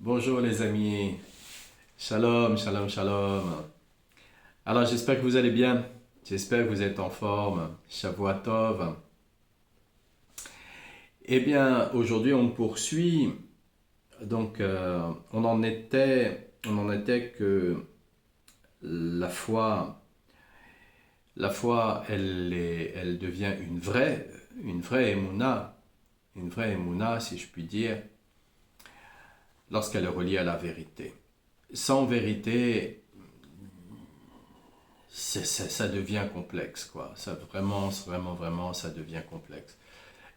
Bonjour les amis, shalom, shalom, shalom. Alors j'espère que vous allez bien, j'espère que vous êtes en forme, Shavua Tov. Eh bien aujourd'hui on poursuit, on en était que la foi, elle devient une vraie émouna si je puis dire, lorsqu'elle est reliée à la vérité. Sans vérité, ça devient complexe, quoi. Ça vraiment, vraiment, vraiment, ça devient complexe.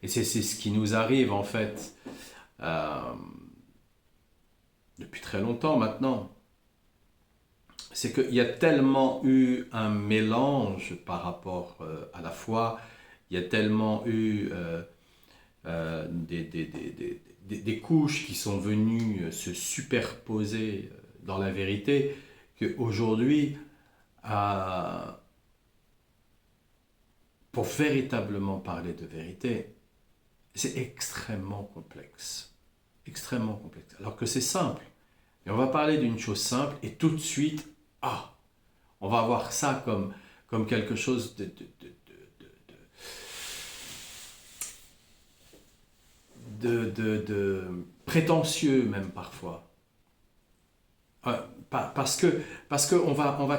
Et c'est ce qui nous arrive, en fait, euh, depuis très longtemps maintenant. C'est qu'il y a tellement eu un mélange par rapport à la foi, il y a tellement eu des couches qui sont venues se superposer dans la vérité, qu'aujourd'hui, euh, pour véritablement parler de vérité, c'est extrêmement complexe. Extrêmement complexe. Alors que c'est simple. Et on va parler d'une chose simple et tout de suite, on va voir ça comme quelque chose de prétentieux même parfois. Parce que on va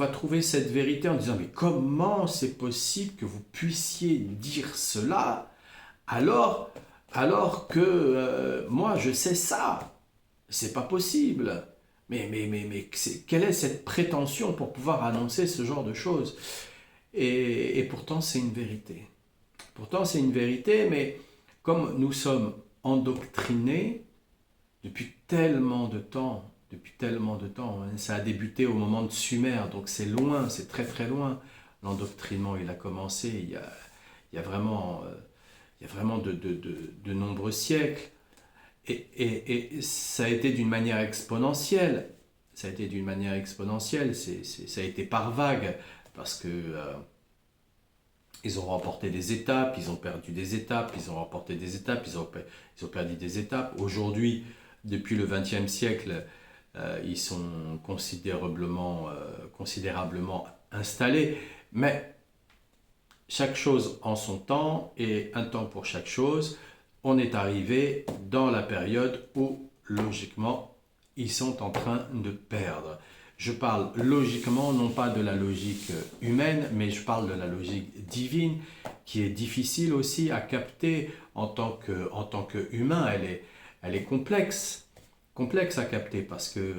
trouver cette vérité en disant mais comment c'est possible que vous puissiez dire cela alors que moi je sais ça. C'est pas possible. Mais quelle est cette prétention pour pouvoir annoncer ce genre de choses? Et pourtant, c'est une vérité. Pourtant, c'est une vérité, mais comme nous sommes endoctrinés depuis tellement de temps, hein, ça a débuté au moment de Sumer, donc c'est loin, c'est très très loin. L'endoctrinement, il a commencé il y a vraiment, de nombreux siècles. Et ça a été d'une manière exponentielle. Ça a été d'une manière exponentielle. Ça a été par vagues. Parce que ils ont remporté des étapes, ils ont perdu des étapes, ils ont remporté des étapes, ils ont perdu des étapes. Aujourd'hui, depuis le XXe siècle, ils sont considérablement installés. Mais chaque chose en son temps et un temps pour chaque chose. On est arrivé dans la période où, logiquement, ils sont en train de perdre. Je parle logiquement, non pas de la logique humaine, mais je parle de la logique divine, qui est difficile aussi à capter en tant qu'humain. Elle est complexe à capter, parce que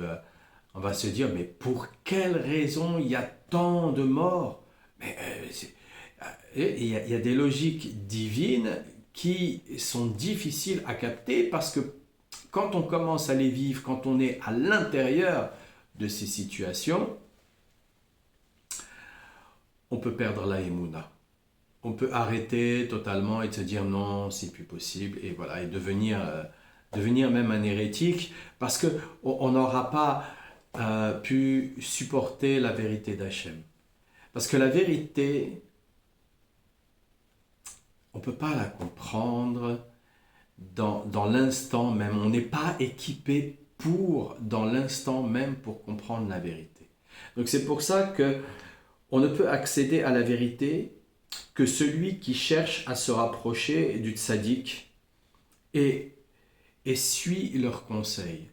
on va se dire, mais pour quelle raison il y a tant de morts? Mais il y a des logiques divines qui sont difficiles à capter, parce que quand on commence à les vivre, quand on est à l'intérieur de ces situations, on peut perdre la émouna. On peut arrêter totalement et se dire non, c'est plus possible, et voilà, et devenir même un hérétique, parce qu'on n'aura pas pu supporter la vérité d'Hachem. Parce que la vérité, on ne peut pas la comprendre dans l'instant même. On n'est pas équipé dans l'instant même, pour comprendre la vérité. Donc c'est pour ça que on ne peut accéder à la vérité que celui qui cherche à se rapprocher du tzaddik et, et suit leurs conseils.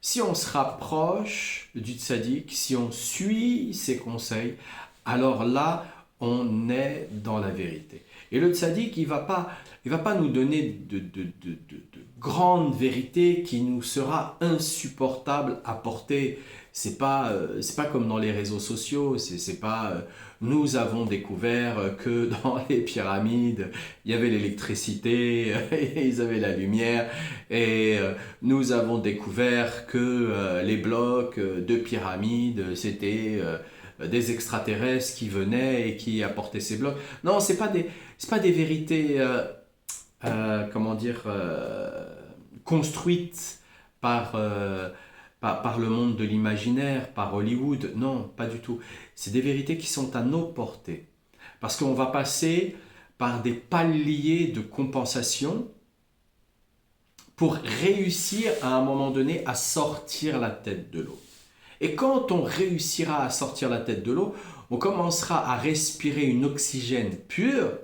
Si on se rapproche du tzaddik, si on suit ses conseils, alors là, on est dans la vérité. Et le tzaddik, il va pas nous donner de grandes vérités qui nous sera insupportable à porter. C'est pas comme dans les réseaux sociaux. C'est pas nous avons découvert que dans les pyramides il y avait l'électricité et ils avaient la lumière, et nous avons découvert que les blocs de pyramides c'était des extraterrestres qui venaient et qui apportaient ces blocs. Non, c'est pas des vérités, comment dire, construites par, par le monde de l'imaginaire, par Hollywood. Non, pas du tout. C'est des vérités qui sont à nos portées. Parce qu'on va passer par des paliers de compensation pour réussir à un moment donné à sortir la tête de l'eau. Et quand on réussira à sortir la tête de l'eau, on commencera à respirer une oxygène pure.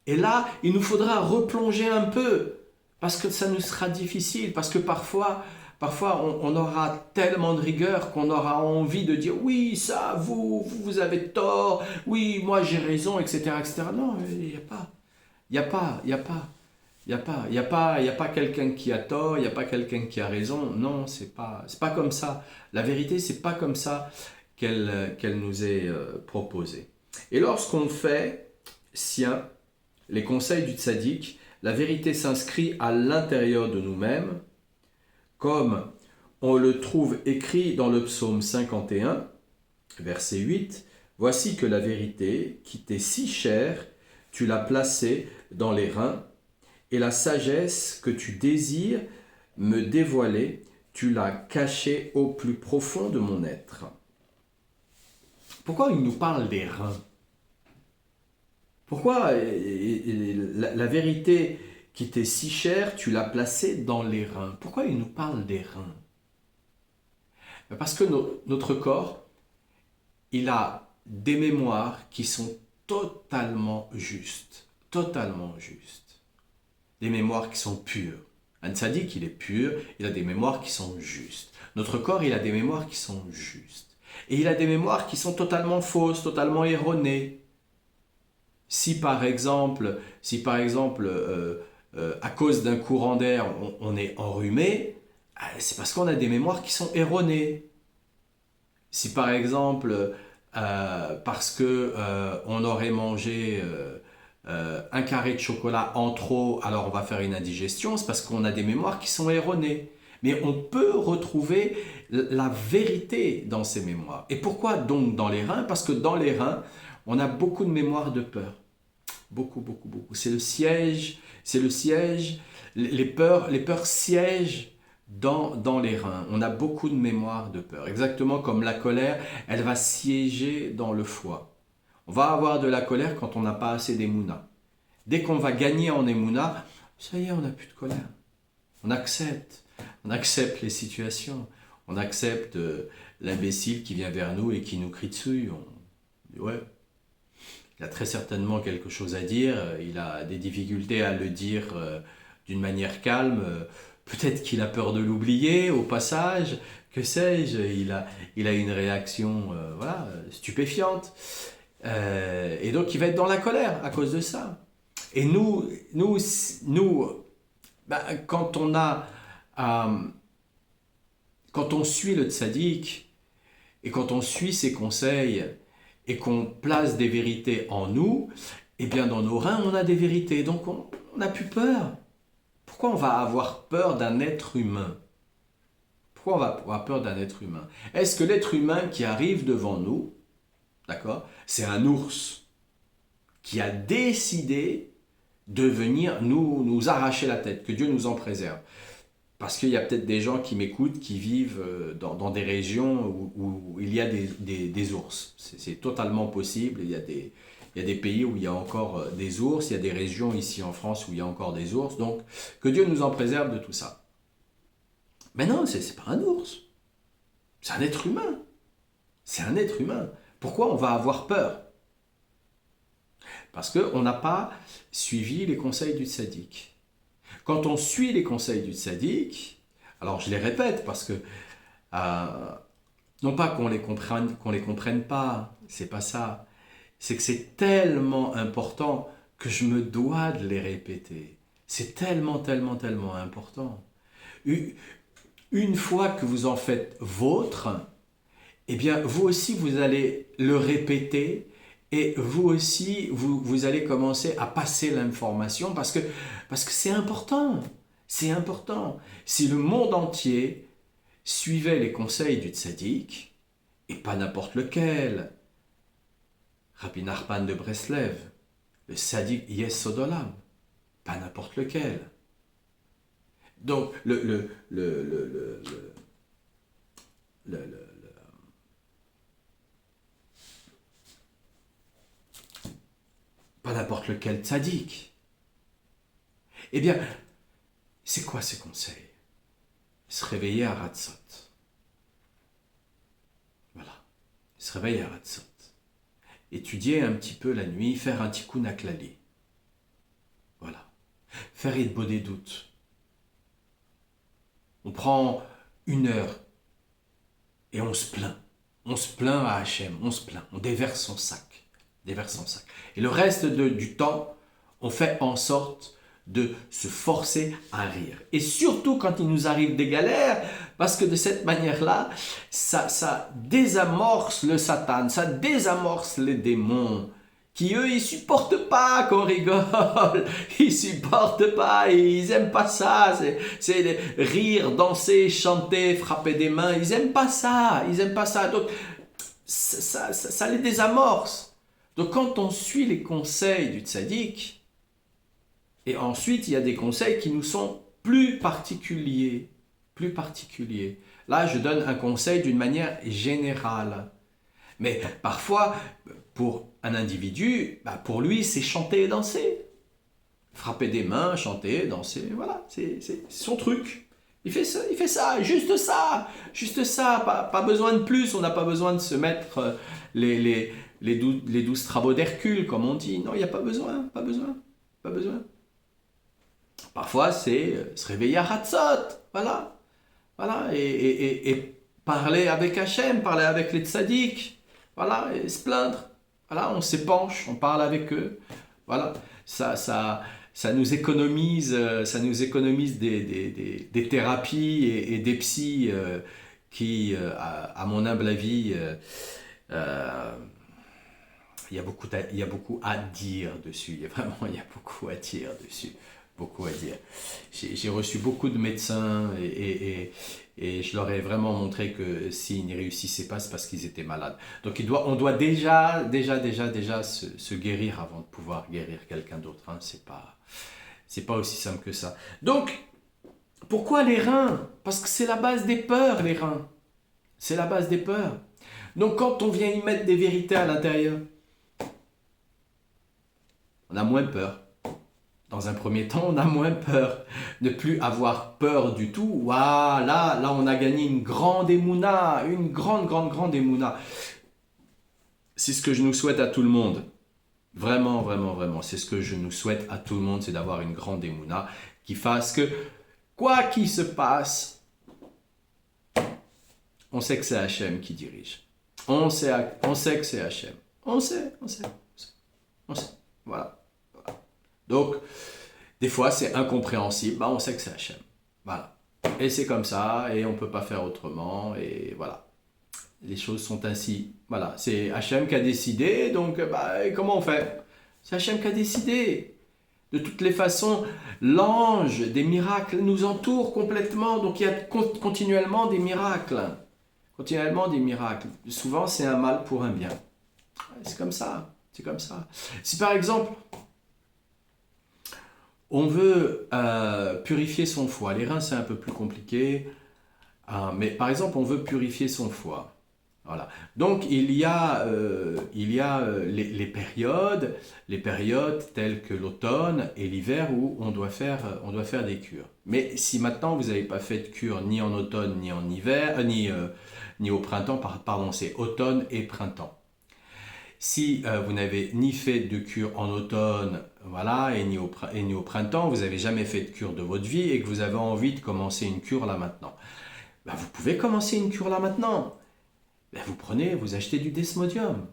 Et là, il nous faudra replonger un peu, parce que ça nous sera difficile, parce que parfois on aura tellement de rigueur qu'on aura envie de dire oui, ça, vous avez tort, oui, moi j'ai raison, etc., etc. Non, il n'y a pas. Il n'y a pas, il n'y a pas. Il n'y a pas, il y a pas quelqu'un qui a tort, il n'y a pas quelqu'un qui a raison. Non, c'est pas comme ça. La vérité, c'est pas comme ça qu'elle nous est proposée. Et lorsqu'on fait sien les conseils du tzaddik, la vérité s'inscrit à l'intérieur de nous-mêmes, comme on le trouve écrit dans le psaume 51, verset 8. Voici que la vérité, qui t'est si chère, tu l'as placée dans les reins, et la sagesse que tu désires me dévoiler, tu l'as cachée au plus profond de mon être. Pourquoi il nous parle des reins? Pourquoi la vérité qui t'est si chère, tu l'as placée dans les reins? Pourquoi il nous parle des reins? Parce que notre corps, il a des mémoires qui sont totalement justes. Totalement justes. Des mémoires qui sont pures. Un tzaddik, il est pur, il a des mémoires qui sont justes. Notre corps, il a des mémoires qui sont justes. Et il a des mémoires qui sont totalement fausses, totalement erronées. Si par exemple, à cause d'un courant d'air, on est enrhumé, c'est parce qu'on a des mémoires qui sont erronées. Si par exemple, parce que on aurait mangé un carré de chocolat en trop, alors on va faire une indigestion, c'est parce qu'on a des mémoires qui sont erronées. Mais on peut retrouver la vérité dans ces mémoires. Et pourquoi donc dans les reins? Parce que dans les reins, on a beaucoup de mémoires de peur. Beaucoup, beaucoup, beaucoup. C'est le siège. Les peurs siègent dans les reins. On a beaucoup de mémoire de peur. Exactement comme la colère, elle va siéger dans le foie. On va avoir de la colère quand on n'a pas assez d'émouna. Dès qu'on va gagner en émouna, ça y est, on n'a plus de colère. On accepte. On accepte les situations. On accepte l'imbécile qui vient vers nous et qui nous crie dessus. On dit ouais. Il a très certainement quelque chose à dire, il a des difficultés à le dire d'une manière calme, peut-être qu'il a peur de l'oublier au passage, que sais-je, il a une réaction voilà, stupéfiante. Et donc il va être dans la colère à cause de ça. Et bah, quand on suit le tzaddik et quand on suit ses conseils, et qu'on place des vérités en nous, eh bien dans nos reins, on a des vérités. Donc on n'a plus peur. Pourquoi on va avoir peur d'un être humain? Pourquoi on va avoir peur d'un être humain? Est-ce que l'être humain qui arrive devant nous, d'accord, c'est un ours qui a décidé de venir nous arracher la tête, que Dieu nous en préserve? Parce qu'il y a peut-être des gens qui m'écoutent, qui vivent dans des régions où il y a des ours. C'est totalement possible. Il y a des pays où il y a encore des ours. Il y a des régions ici en France où il y a encore des ours. Donc, que Dieu nous en préserve de tout ça. Mais non, c'est pas un ours. C'est un être humain. C'est un être humain. Pourquoi on va avoir peur? Parce qu'on n'a pas suivi les conseils du tzaddik. Quand on suit les conseils du tzaddik, alors je les répète parce que non pas qu'on les comprenne pas, c'est pas ça. C'est que c'est tellement important que je me dois de les répéter. C'est tellement, tellement, tellement important. Une fois que vous en faites vôtre, eh bien vous aussi vous allez le répéter. Et vous aussi, vous allez commencer à passer l'information parce que c'est important. C'est important. Si le monde entier suivait les conseils du tzaddik, et pas n'importe lequel, Rabbi Nachman de Breslev, le tzaddik Yesod Olam, pas n'importe lequel. Donc, pas n'importe lequel tzaddik. Eh bien, C'est quoi ces conseils? Se réveiller à Ratzot. Voilà. Se réveiller à Ratzot. Étudier un petit peu la nuit, faire un tikkun haklali. Voilà. Faire Hitbodedut des doutes. On prend 1 heure et on se plaint. On se plaint à Hachem, on se plaint. On déverse son sac. Déverse son sac. Et le reste du temps, on fait en sorte de se forcer à rire. Et surtout quand il nous arrive des galères, parce que de cette manière-là, ça désamorce le Satan, ça désamorce les démons, qui eux, ils supportent pas qu'on rigole, ils supportent pas, ils aiment pas ça, c'est rire, danser, chanter, frapper des mains, ils aiment pas ça, donc ça les désamorce. Donc quand on suit les conseils du tzaddik, et ensuite, il y a des conseils qui nous sont plus particuliers. Plus particuliers. Là, je donne un conseil d'une manière générale. Mais parfois, pour un individu, pour lui, c'est chanter et danser. Frapper des mains, chanter, danser, voilà, c'est son truc. Il fait ça, juste ça, pas besoin de plus, on n'a pas besoin de se mettre les 12 travaux d'Hercule, comme on dit. Non, il n'y a pas besoin. Parfois, c'est se réveiller à Hatzot, voilà, et parler avec Hachem, parler avec les tzaddik, voilà, et se plaindre, voilà, on s'épanche, on parle avec eux, voilà, ça nous économise des thérapies et des psys qui, à mon humble avis, il y a beaucoup à dire dessus, il y a beaucoup à dire dessus. Beaucoup à dire. J'ai reçu beaucoup de médecins et je leur ai vraiment montré que s'ils n'y réussissaient pas, c'est parce qu'ils étaient malades. Donc on doit déjà se guérir avant de pouvoir guérir quelqu'un d'autre. Hein. C'est pas aussi simple que ça. Donc, pourquoi les reins? Parce que c'est la base des peurs, les reins. C'est la base des peurs. Donc quand on vient y mettre des vérités à l'intérieur, on a moins peur. Dans un premier temps, on a moins peur. Ne plus avoir peur du tout. Waouh, là, on a gagné une grande émouna, une grande émouna. C'est ce que je nous souhaite à tout le monde. Vraiment. C'est ce que je nous souhaite à tout le monde, c'est d'avoir une grande émouna qui fasse que, quoi qu'il se passe, on sait que c'est Hachem qui dirige. On sait que c'est Hachem. On sait. Voilà. Donc, des fois, c'est incompréhensible. On sait que c'est Hachem. Voilà. Et c'est comme ça, et on ne peut pas faire autrement, et voilà. Les choses sont ainsi. Voilà. C'est Hachem qui a décidé, donc comment on fait? C'est Hachem qui a décidé. De toutes les façons, l'ange des miracles nous entoure complètement, donc il y a continuellement des miracles. Souvent, c'est un mal pour un bien. C'est comme ça. Si par exemple, on veut purifier son foie. Les reins, c'est un peu plus compliqué. Mais par exemple, on veut purifier son foie. Voilà. Donc, il y a les périodes telles que l'automne et l'hiver où on doit faire des cures. Mais si maintenant, vous n'avez pas fait de cure ni en automne, ni en hiver, ni au printemps, pardon, c'est automne et printemps. Si vous n'avez ni fait de cure en automne, voilà, et ni au printemps, vous n'avez jamais fait de cure de votre vie et que vous avez envie de commencer une cure là maintenant, vous pouvez commencer une cure là maintenant. Vous achetez du desmodium.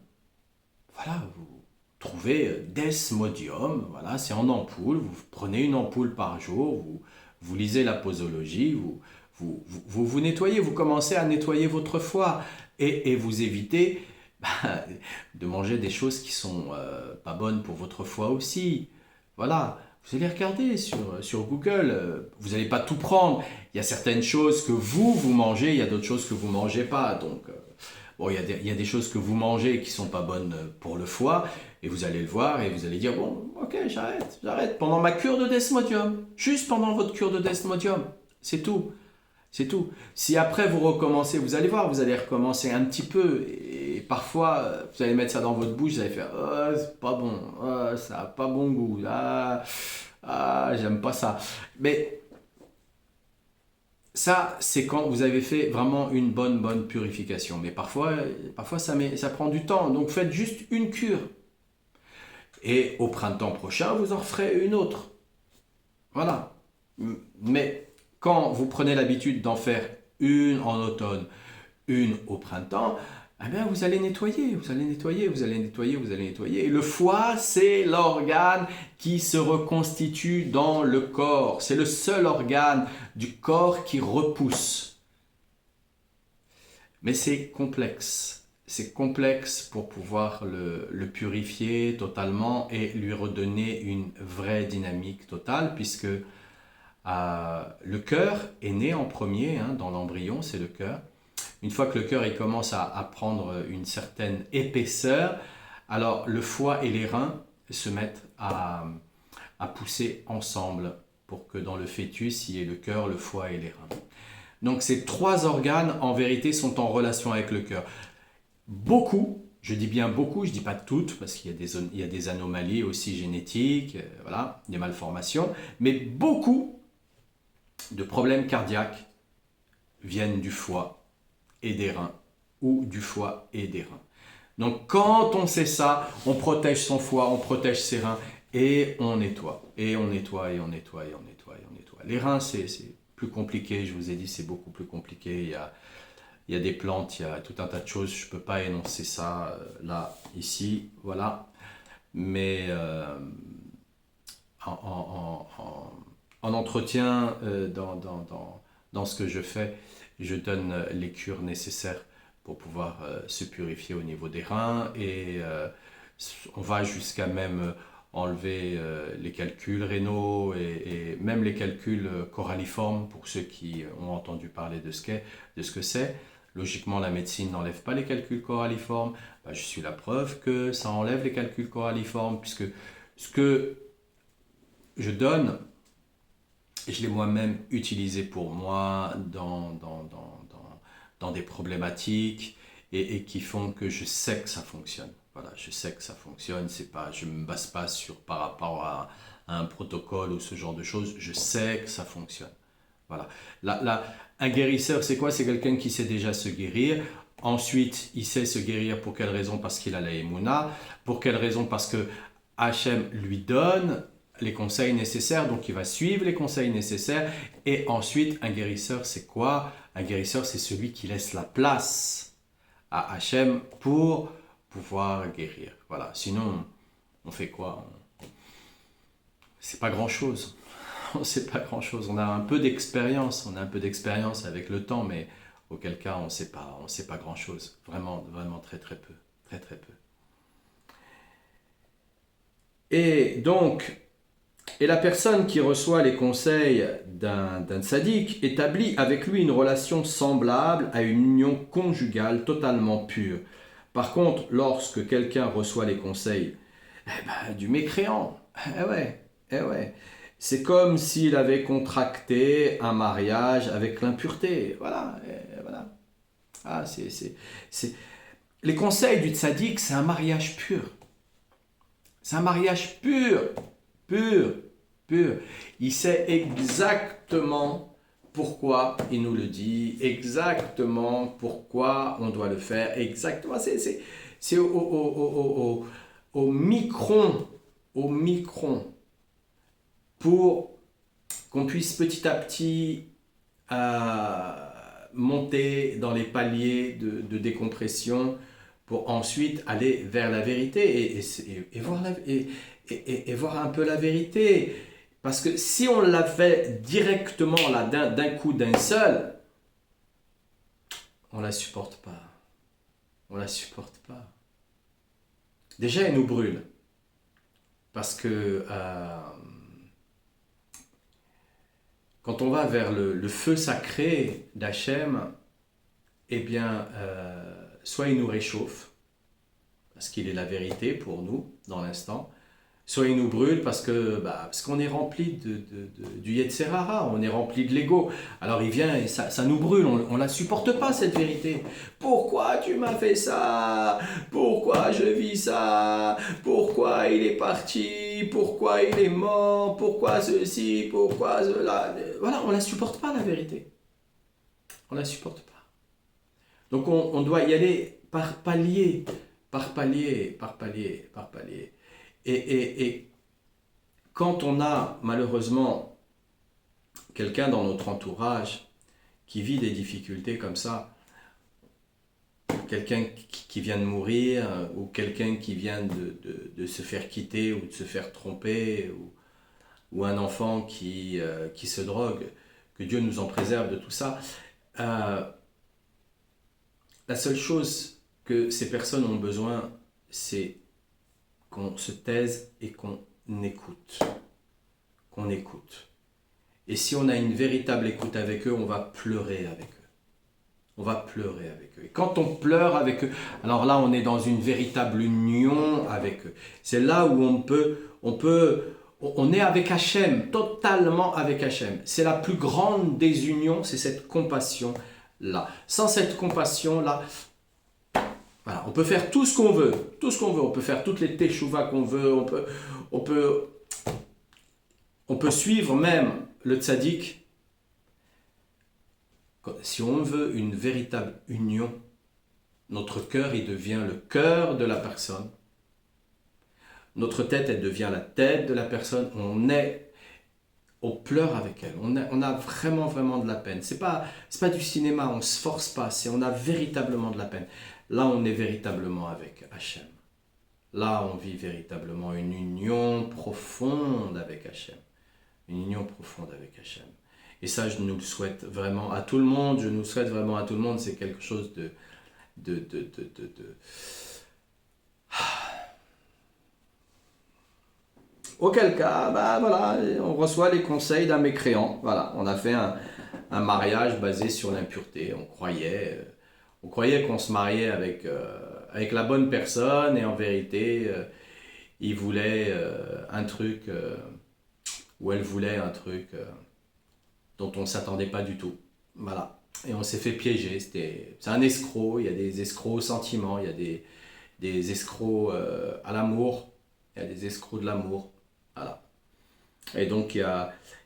Voilà, vous trouvez desmodium, voilà, c'est en ampoule, vous prenez une ampoule par jour, vous lisez la posologie, vous nettoyez, vous commencez à nettoyer votre foie et vous évitez de manger des choses qui sont pas bonnes pour votre foie aussi. Voilà, vous allez regarder sur Google, vous n'allez pas tout prendre. Il y a certaines choses que vous mangez, il y a d'autres choses que vous ne mangez pas. Donc, il y a des choses que vous mangez qui ne sont pas bonnes pour le foie, et vous allez le voir et vous allez dire, bon, ok, j'arrête pendant ma cure de desmodium, juste pendant votre cure de desmodium, c'est tout. Si après vous recommencez, vous allez voir, vous allez recommencer un petit peu et parfois vous allez mettre ça dans votre bouche, vous allez faire c'est pas bon, ça n'a pas bon goût, j'aime pas ça. Mais ça, c'est quand vous avez fait vraiment une bonne purification. Mais parfois ça prend du temps. Donc faites juste une cure. Et au printemps prochain, vous en referez une autre. Voilà. Mais quand vous prenez l'habitude d'en faire une en automne, une au printemps, eh bien vous allez nettoyer, vous allez nettoyer, vous allez nettoyer, vous allez nettoyer. Et le foie, c'est l'organe qui se reconstitue dans le corps. C'est le seul organe du corps qui repousse. Mais c'est complexe. C'est complexe pour pouvoir le purifier totalement et lui redonner une vraie dynamique totale, puisque le cœur est né en premier, hein, dans l'embryon, c'est le cœur. Une fois que le cœur il commence à prendre une certaine épaisseur, alors le foie et les reins se mettent à pousser ensemble pour que dans le fœtus, il y ait le cœur, le foie et les reins. Donc ces trois organes, en vérité, sont en relation avec le cœur. Beaucoup, je dis bien beaucoup, je ne dis pas toutes, parce qu'il y a des anomalies aussi génétiques, voilà, des malformations, mais beaucoup de problèmes cardiaques viennent du foie et des reins, ou du foie et des reins. Donc quand on sait ça, on protège son foie, on protège ses reins, et on nettoie, et on nettoie, et on nettoie, et on nettoie, et on nettoie. Les reins, c'est plus compliqué, je vous ai dit, c'est beaucoup plus compliqué. Il y a des plantes, il y a tout un tas de choses, je ne peux pas énoncer ça là, ici, voilà. Mais en entretien, dans ce que je fais, je donne les cures nécessaires pour pouvoir se purifier au niveau des reins, et on va jusqu'à même enlever les calculs rénaux et même les calculs coralliformes pour ceux qui ont entendu parler de ce que c'est. Logiquement, la médecine n'enlève pas les calculs coralliformes. Ben, je suis la preuve que ça enlève les calculs coralliformes, puisque ce que je donne, je l'ai moi-même utilisé pour moi dans des problématiques et qui font que je sais que ça fonctionne. Voilà, je sais que ça fonctionne. C'est pas, je ne me base pas par rapport à un protocole ou ce genre de choses. Je sais que ça fonctionne. Voilà. Un guérisseur, c'est quoi? C'est quelqu'un qui sait déjà se guérir. Ensuite, il sait se guérir pour quelle raison? Parce qu'il a la Emouna. Pour quelle raison? Parce que Hachem lui donne les conseils nécessaires, donc il va suivre les conseils nécessaires. Et ensuite, un guérisseur, c'est quoi? Un guérisseur, c'est celui qui laisse la place à Hachem pour pouvoir guérir. Voilà. Sinon, on fait quoi? C'est pas grand-chose. On ne sait pas grand-chose. On a un peu d'expérience. On a un peu d'expérience avec le temps, mais auquel cas, on ne sait pas grand-chose. Vraiment, vraiment très très peu. Très très peu. Et donc, la personne qui reçoit les conseils d'un tzaddik établit avec lui une relation semblable à une union conjugale totalement pure. Par contre, lorsque quelqu'un reçoit les conseils du mécréant, eh ouais, c'est comme s'il avait contracté un mariage avec l'impureté. Voilà, voilà. Ah, Les conseils du tzaddik, c'est un mariage pur. C'est un mariage pur, pur, pur. Il sait exactement pourquoi il nous le dit, exactement pourquoi on doit le faire, exactement. C'est au micron, pour qu'on puisse petit à petit monter dans les paliers de décompression pour ensuite aller vers la vérité et voir un peu la vérité. Parce que si on l'a fait directement là, d'un coup, d'un seul, on ne la supporte pas. On ne la supporte pas. Déjà, elle nous brûle. Parce que quand on va vers le feu sacré d'Hachem, eh bien, soit il nous réchauffe, parce qu'il est la vérité pour nous, dans l'instant, soit il nous brûle parce qu'on est rempli du Yetzer Hara, on est rempli de l'ego. Alors il vient et ça nous brûle, on ne la supporte pas cette vérité. Pourquoi tu m'as fait ça? Pourquoi je vis ça? Pourquoi il est parti? Pourquoi il est mort? Pourquoi ceci? Pourquoi cela? Voilà, on ne la supporte pas la vérité. On ne la supporte pas. Donc on doit y aller par palier, par palier, par palier, par palier. Et quand on a malheureusement quelqu'un dans notre entourage qui vit des difficultés comme ça, quelqu'un qui vient de mourir ou quelqu'un qui vient de se faire quitter ou de se faire tromper ou un enfant qui se drogue, que Dieu nous en préserve de tout ça, la seule chose que ces personnes ont besoin, c'est qu'on se taise et qu'on écoute. Qu'on écoute. Et si on a une véritable écoute avec eux, on va pleurer avec eux. On va pleurer avec eux. Et quand on pleure avec eux, alors là, on est dans une véritable union avec eux. C'est là où on est avec Hachem, totalement avec Hachem. C'est la plus grande des unions, c'est cette compassion-là. Sans cette compassion-là, voilà, on peut faire tout ce qu'on veut, tout ce qu'on veut. On peut faire toutes les teshuva qu'on veut, on peut suivre même le tzaddik. Si on veut une véritable union, notre cœur, il devient le cœur de la personne. Notre tête, elle devient la tête de la personne. On pleure avec elle. On a vraiment, vraiment de la peine. C'est pas du cinéma, on ne se force pas. On a véritablement de la peine. Là, on est véritablement avec Hachem. Là, on vit véritablement une union profonde avec Hachem. Une union profonde avec Hachem. Et ça, je nous le souhaite vraiment à tout le monde. Je nous le souhaite vraiment à tout le monde. C'est quelque chose de Auquel cas, voilà, on reçoit les conseils d'un mécréant. Voilà, on a fait un mariage basé sur l'impureté. On croyait qu'on se mariait avec la bonne personne et en vérité, il voulait un truc ou elle voulait un truc dont on ne s'attendait pas du tout. Voilà. Et on s'est fait piéger. C'est un escroc. Il y a des escrocs au sentiment. Il y a des escrocs à l'amour. Il y a des escrocs de l'amour. Voilà. Et donc, il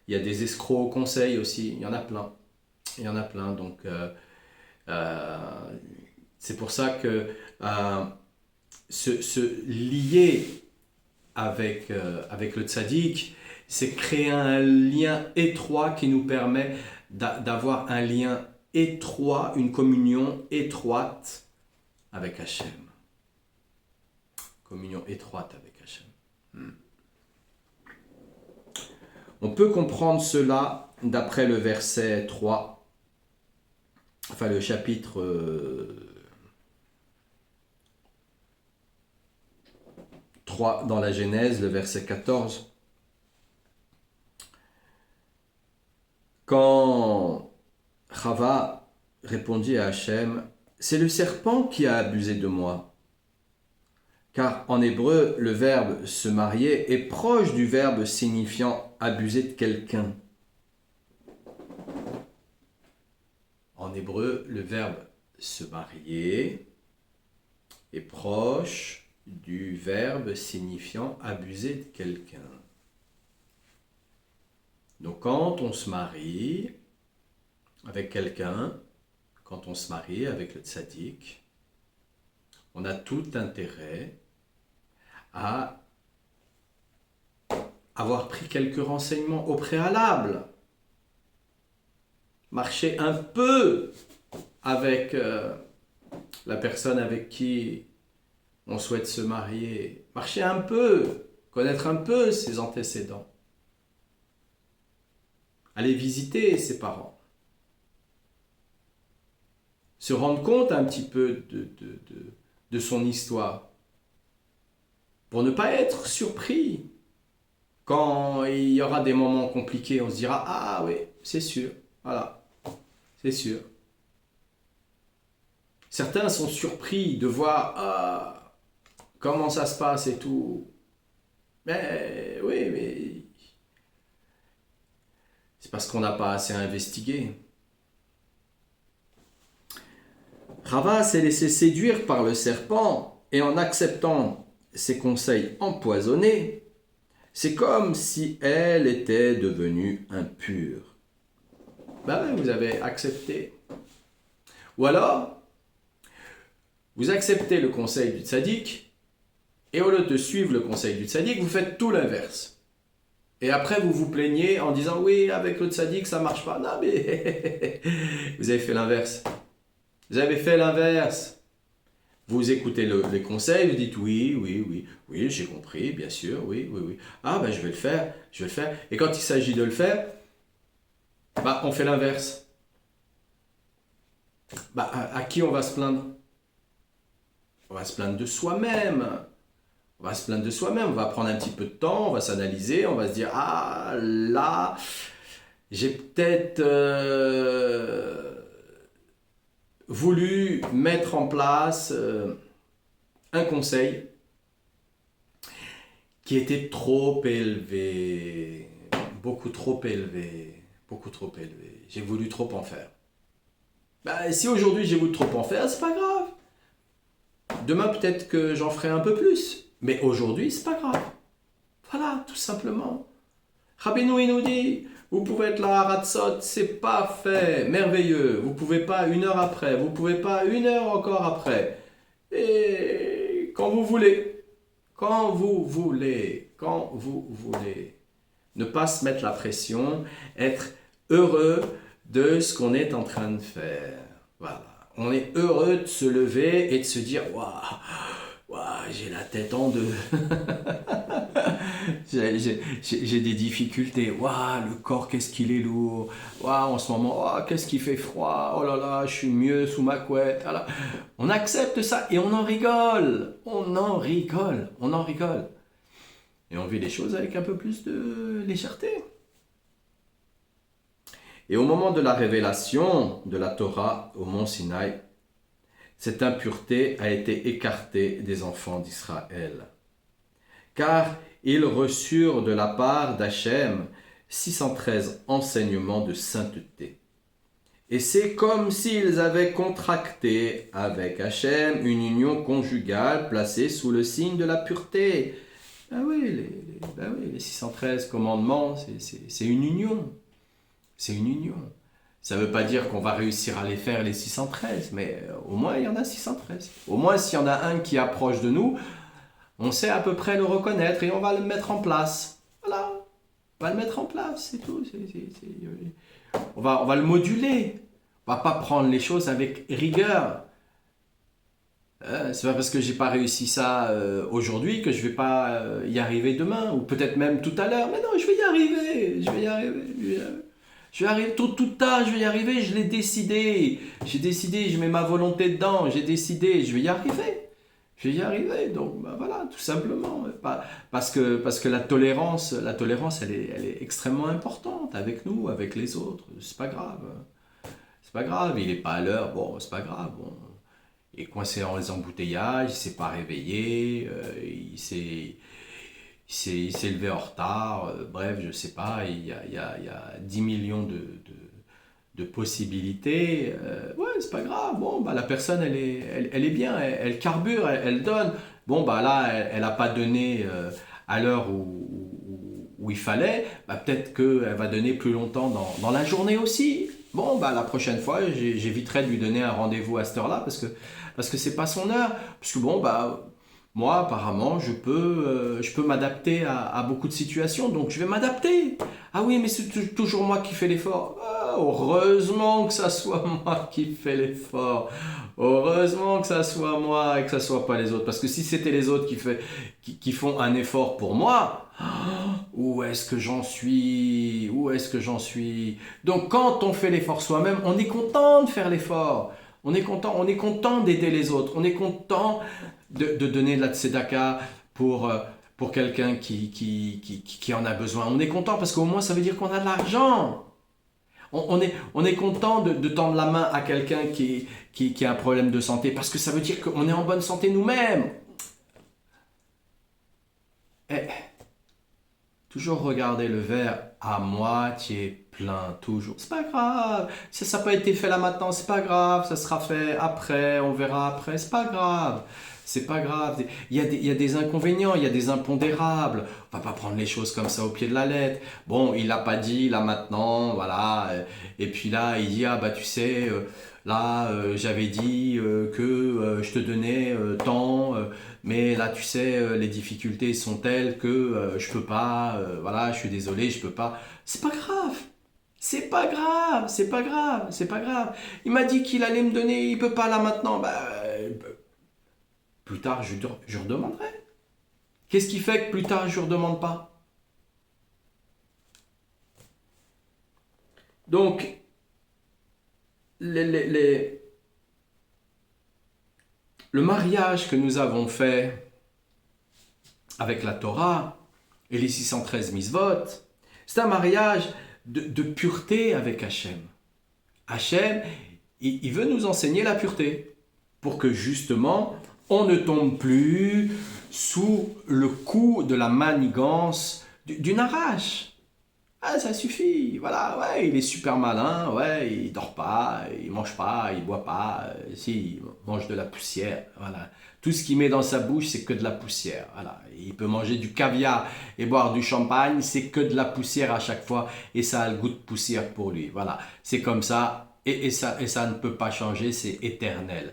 y a des escrocs au conseil aussi. Il y en a plein. Il y en a plein. Donc, c'est pour ça que se lier avec le tzaddik, c'est créer un lien étroit qui nous permet d'avoir un lien étroit, une communion étroite avec Hachem. Communion étroite avec Hachem. On peut comprendre cela d'après le verset 3, enfin le chapitre 3 dans la Genèse, le verset 14. Quand Chava répondit à Hachem, « C'est le serpent qui a abusé de moi. » Car en hébreu, le verbe se marier est proche du verbe signifiant abuser de quelqu'un. En hébreu, le verbe se marier est proche du verbe signifiant abuser de quelqu'un. Donc quand on se marie avec quelqu'un, quand on se marie avec le tzaddik, on a tout intérêt à avoir pris quelques renseignements au préalable. Marcher un peu avec la personne avec qui on souhaite se marier. Marcher un peu, connaître un peu ses antécédents. Aller visiter ses parents. Se rendre compte un petit peu de son histoire. Pour ne pas être surpris. Quand il y aura des moments compliqués, on se dira « Ah oui, c'est sûr, voilà, c'est sûr. » Certains sont surpris de voir « Ah, comment ça se passe et tout. » Mais oui, mais c'est parce qu'on n'a pas assez investigué. Chava s'est laissé séduire par le serpent et en acceptant ses conseils empoisonnés, c'est comme si elle était devenue impure. Ben oui, vous avez accepté Ou alors, vous acceptez le conseil du tzaddik, et au lieu de suivre le conseil du tzaddik, vous faites tout l'inverse. Et après, vous vous plaignez en disant, oui, avec le tzaddik, ça ne marche pas. Non, mais vous avez fait l'inverse. Vous avez fait l'inverse. Vous écoutez les conseils, vous dites, oui, j'ai compris, bien sûr, oui. Ah, ben, je vais le faire. Et quand il s'agit de le faire, bah, on fait l'inverse. Bah, à qui on va se plaindre? On va se plaindre de soi-même. On va se plaindre de soi-même. On va prendre un petit peu de temps, on va s'analyser, on va se dire, ah là, j'ai peut-être voulu mettre en place un conseil qui était trop élevé, beaucoup trop élevé. J'ai voulu trop en faire. Bah, si aujourd'hui j'ai voulu trop en faire, c'est pas grave. Demain, peut-être que j'en ferai un peu plus. Mais aujourd'hui, c'est pas grave. Voilà, tout simplement. Rabbeinu, il nous dit, vous pouvez être là à Ratzot, c'est parfait, merveilleux. Vous pouvez pas 1 heure après, vous pouvez pas 1 heure encore après. Et quand vous voulez. Ne pas se mettre la pression, être heureux de ce qu'on est en train de faire. Voilà. On est heureux de se lever et de se dire waouh, j'ai la tête en deux. j'ai des difficultés. Waouh, le corps, qu'est-ce qu'il est lourd. Waouh, en ce moment, qu'est-ce qu'il fait froid. Oh là là, je suis mieux sous ma couette. Voilà. On accepte ça et on en rigole. Et on vit les choses avec un peu plus de légèreté. Et au moment de la révélation de la Torah au mont Sinaï, cette impureté a été écartée des enfants d'Israël. Car ils reçurent de la part d'Hachem 613 enseignements de sainteté. Et c'est comme s'ils avaient contracté avec Hachem une union conjugale placée sous le signe de la pureté. Les 613 commandements, c'est une union. C'est une union. Ça ne veut pas dire qu'on va réussir à les faire les 613, mais au moins il y en a 613. Au moins s'il y en a un qui approche de nous, on sait à peu près le reconnaître et on va le mettre en place. Voilà, on va le mettre en place, c'est tout. On va le moduler. On ne va pas prendre les choses avec rigueur. C'est pas parce que j'ai pas réussi ça aujourd'hui que je vais pas y arriver demain, ou peut-être même tout à l'heure. Mais non, je vais y arriver. Je vais arriver tôt ou tard, je vais y arriver, je l'ai décidé. J'ai décidé, je mets ma volonté dedans, j'ai décidé, je vais y arriver. Je vais y arriver, donc voilà, tout simplement. Parce que la tolérance, elle est extrêmement importante avec nous, avec les autres. C'est pas grave. C'est pas grave, il n'est pas à l'heure, bon, c'est pas grave. Bon. Il est coincé dans les embouteillages, il ne s'est pas réveillé, il s'est levé en retard, bref, je ne sais pas, il y a 10 millions de possibilités. Ouais, c'est pas grave, bon, la personne, elle est bien, elle carbure, elle donne. Bon, là, elle n'a pas donné à l'heure où il fallait, peut-être qu'elle va donner plus longtemps dans la journée aussi. Bon, la prochaine fois, j'éviterai de lui donner un rendez-vous à cette heure-là parce que c'est pas son heure. Parce que moi, apparemment, je peux m'adapter à beaucoup de situations, donc je vais m'adapter. Ah oui, mais c'est toujours moi qui fais l'effort. Ah, heureusement que ça soit moi qui fais l'effort. Heureusement que ça soit moi et que ça soit pas les autres. Parce que si c'était les autres qui font un effort pour moi, où est-ce que j'en suis? Donc quand on fait l'effort soi-même, on est content de faire l'effort. On est content d'aider les autres. On est content de donner de la tzedaka pour quelqu'un qui en a besoin. On est content parce qu'au moins ça veut dire qu'on a de l'argent. On est content de tendre la main à quelqu'un qui a un problème de santé parce que ça veut dire qu'on est en bonne santé nous-mêmes. Toujours regarder le verre à moitié plein, toujours. C'est pas grave, si ça n'a pas été fait là maintenant, c'est pas grave, ça sera fait après, on verra après, c'est pas grave. C'est pas grave. Il y a des inconvénients, il y a des impondérables. On va pas prendre les choses comme ça au pied de la lettre. Bon, il l'a pas dit là maintenant, voilà. Et puis là, il dit ah bah tu sais, là j'avais dit que je te donnais tant, mais là tu sais les difficultés sont telles que je peux pas. Voilà, je suis désolé, je peux pas. C'est pas grave. C'est pas grave, c'est pas grave, c'est pas grave. Il m'a dit qu'il allait me donner, il peut pas là maintenant. Bah, plus tard, je redemanderai. Qu'est-ce qui fait que plus tard, je ne redemande pas? Donc, le mariage que nous avons fait avec la Torah et les 613 mitzvot, c'est un mariage de pureté avec Hachem. Hachem, il veut nous enseigner la pureté pour que justement, on ne tombe plus sous le coup de la manigance d'une arrache. Ah, ça suffit, voilà, ouais, il est super malin, ouais, il dort pas, il mange pas, il boit pas, si, il mange de la poussière, voilà. Tout ce qu'il met dans sa bouche, c'est que de la poussière, voilà. Il peut manger du caviar et boire du champagne, c'est que de la poussière à chaque fois, et ça a le goût de poussière pour lui, voilà. C'est comme ça, et ça ne peut pas changer, c'est éternel.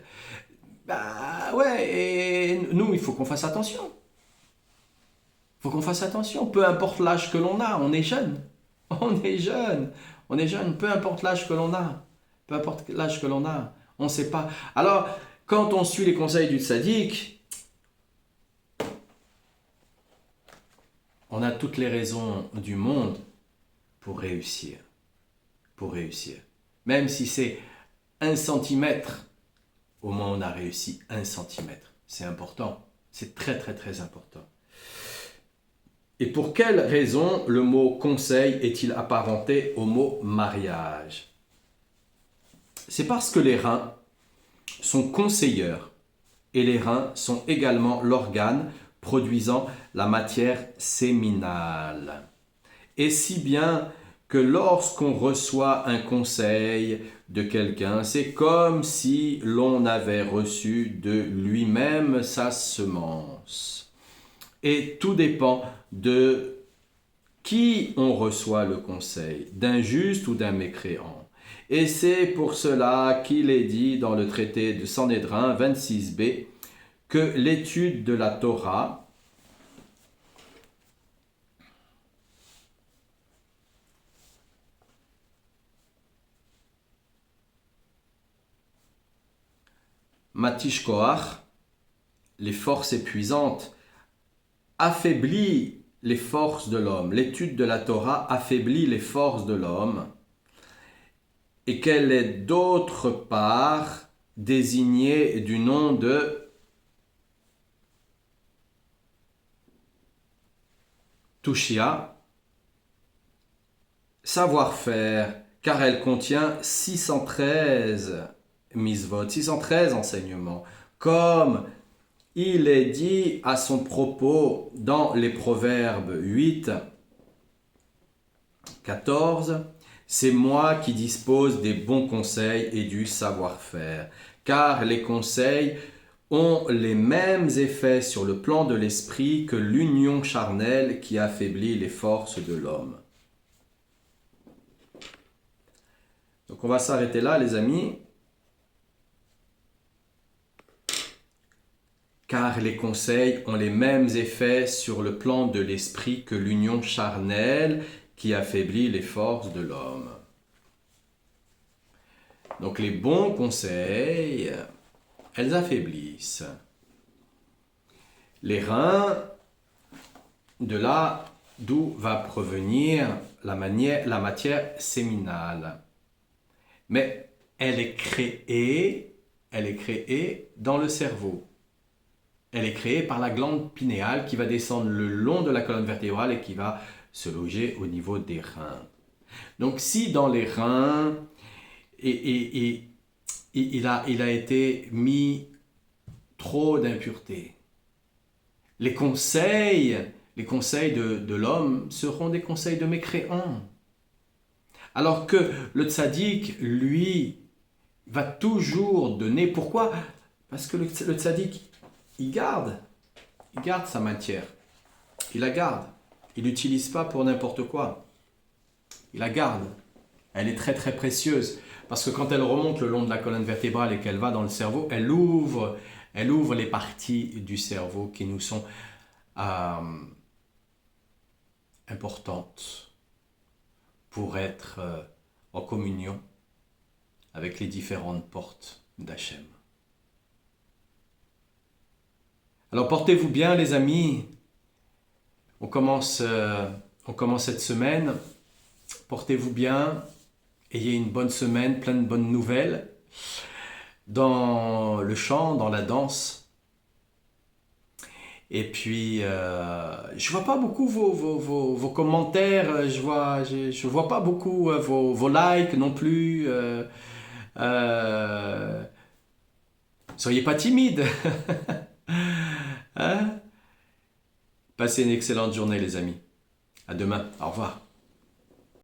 Bah ouais, et nous, il faut qu'on fasse attention. Il faut qu'on fasse attention, peu importe l'âge que l'on a, on est jeune. On est jeune, on est jeune, peu importe l'âge que l'on a, peu importe l'âge que l'on a, on ne sait pas. Alors, quand on suit les conseils du tzaddik, on a toutes les raisons du monde pour réussir, pour réussir. Même si c'est 1 centimètre, au moins on a réussi 1 centimètre. C'est important, c'est très très très important. Et pour quelle raison le mot conseil est-il apparenté au mot mariage? C'est parce que les reins sont conseilleurs et les reins sont également l'organe produisant la matière séminale. Et si bien que lorsqu'on reçoit un conseil de quelqu'un, c'est comme si l'on avait reçu de lui-même sa semence. Et tout dépend de qui on reçoit le conseil, d'un juste ou d'un mécréant. Et c'est pour cela qu'il est dit dans le traité de Sanhédrin 26b que l'étude de la Torah Matish Koach, les forces épuisantes, affaiblit les forces de l'homme. L'étude de la Torah affaiblit les forces de l'homme et qu'elle est d'autre part désignée du nom de Tushia, savoir-faire, car elle contient 613 misvot, 613 enseignements, comme il est dit à son propos dans les Proverbes 8, 14, c'est moi qui dispose des bons conseils et du savoir-faire, car les conseils ont les mêmes effets sur le plan de l'esprit que l'union charnelle qui affaiblit les forces de l'homme. Donc on va s'arrêter là les amis. Car les conseils ont les mêmes effets sur le plan de l'esprit que l'union charnelle qui affaiblit les forces de l'homme. Donc les bons conseils, elles affaiblissent. Les reins, de là d'où va provenir la matière séminale. Mais elle est créée dans le cerveau. Elle est créée par la glande pinéale qui va descendre le long de la colonne vertébrale et qui va se loger au niveau des reins. Donc si dans les reins, il a été mis trop d'impureté, les conseils de l'homme seront des conseils de mécréants. Alors que le tzaddik, lui, va toujours donner. Pourquoi? Parce que le tzaddik, il garde sa matière. Il la garde. Il l'utilise pas pour n'importe quoi. Il la garde. Elle est très très précieuse parce que quand elle remonte le long de la colonne vertébrale et qu'elle va dans le cerveau, elle ouvre les parties du cerveau qui nous sont importantes pour être en communion avec les différentes portes d'Hachem. Alors portez-vous bien les amis, on commence cette semaine, portez-vous bien, ayez une bonne semaine, plein de bonnes nouvelles, dans le chant, dans la danse. Et puis, je vois pas beaucoup vos commentaires, je vois pas beaucoup vos likes non plus. Soyez pas timide. Hein? Passez une excellente journée les amis. À demain. Au revoir.